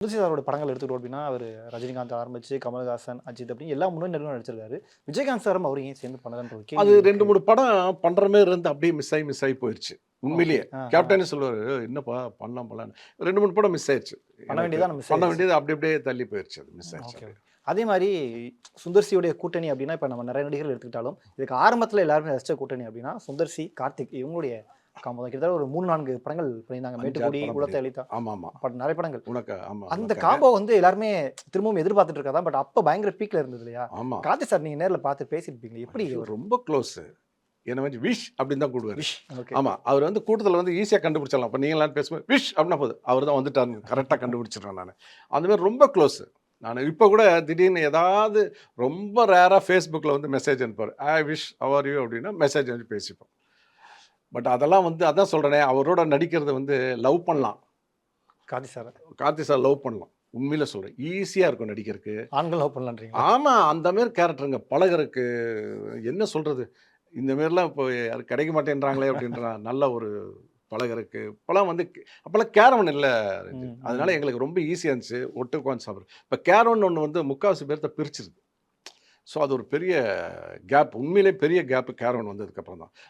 துளசி சாரோட படங்கள் எடுத்துக்கிட்டோம் அப்படின்னா, அவரு ரஜினிகாந்த் ஆரம்பிச்சு, கமலஹாசன், அஜித் அப்படின்னு எல்லா முன்னணி நடிகரும் நடிச்சிருக்காரு. விஜயகாந்த் சாரும் அவரும் ஏன் சேர்ந்து பண்ணலன்ற ஒரு அது கேள்வி 2, இருக்கு. 3 படம் பண்ற மாரி இருந்து அப்படியே மிஸ் ஆயி போயிருச்சு. ஓகே. உண்மையிலேயே. ஆஹா. கேப்டனே சொல்லுவாரு, "என்னப்பா பண்ணலாம் பண்ணலான்னு." 2, 3 படம் மிஸ் ஆயிருச்சு. பண்ண எனக்கு வேண்டியது மிஸ் பண்ண ஆயிருச்சு. வேண்டியது அப்படி அப்படியே தள்ளி போயிருச்சு. அது மிஸ் ஆயிருச்சு ஓகே, அப்படியே. ஓகே. அதே மாரி சுந்தர் சியோடைய கூட்டணி அப்படின்னா, இப்ப நம்ம நெறைய நடிகர்கள் எடுத்துக்கிட்டாலும், இதுக்கு ஆரம்பத்துல எல்லாருமே ரசிச்ச கூட்டணி அப்படின்னா, சுந்தர் சி, கார்த்திக் இவங்களுடைய காம்போ தான். கிட்டத்தட்ட ஒரு 3, 4 படங்கள் பண்ணியிருந்தாங்க. 5, 6 மேட்டுக்குடி, படம் உலத்த பண்ணியிருக்கோம். எலிதா ஆமாமா. நெறைய படங்கள். ஆமா அந்த உனக்காக. காம்போ வந்து எல்லாருமே திரும்பவும் எதிர்பார்த்துட்டு இருக்கா தான். பட் அப்ப பயங்கர பீக்ல இருந்தது இல்லையா? ஆமா. கார்த்திக் சார் நீங்க நேர்ல பார்த்து பேசியிருப்பீங்களே. எப்படி ஐயோ! அவரு? ரொம்ப க்ளோஸு. என்ன வந்து விஷ் அப்படின்னு தான் கூப்பிடுவாரு. விஷ். ஓகே. ஆமா. அவரு வந்து கூட்டத்துல வந்து ஈஸியா கண்டுபிடிச்சிடலாம். இப்ப நீங்கலாம் பேசும்போது விஷ் அப்படின்னா போதும். அவரு தான் வந்துட்டாருன்னு கரெக்ட்டா கண்டுபிடிச்சிருவேன் நானு. அந்த மாரி ரொம்ப க்ளோஸு. நானு இப்ப கூட திடீர்னு ஏதாவது ரொம்ப ரேரா Facebookல வந்து மெசேஜ் அனுப்புவாரு. "Hi Vish, how are you?" அப்படின்னா மெசேஜ் அனுப்பி பேசிப்போம். பட் அதெல்லாம் வந்து அதான் சொல்றேனே, அவரோட நடிக்கிறது வந்து லவ் பண்ணலாம். கார்த்திக் சார. கார்த்தி சார் லவ் பண்ணலாம். உண்மையில சொல்றேன். ஈஸியா இருக்கும் நடிக்கிறக்கு. ஆண்கள் லவ் பண்ணலான்றீங்களா? ஆமா. அந்த மாரி கேரக்டருங்க. பழகுறக்கு என்ன சொல்றது? இந்த மாரிலாம் இப்போ யாரும் கிடைக்க மாட்டேன்றாங்களே அப்படின்ற நல்ல ஒரு பழகுறக்கு. இப்பலாம் வந்து அப்பலாம் கேரவன் இல்ல ரஞ்சித். ம், அதனால ம். எங்களுக்கு ரொம்ப ஈஸியா இருந்துச்சு. ஒட்டு உட்காந்து சாப்பிடுறது. இப்ப கேரவன் ஒண்ணு வந்து முக்காவாசி பேர்த்த பிரிச்சிருது. ஸோ அது ஒரு பெரிய கேப். உண்மையிலேயே பெரிய கேப் கேரவன் வந்ததுக்கப்புறம் தான்.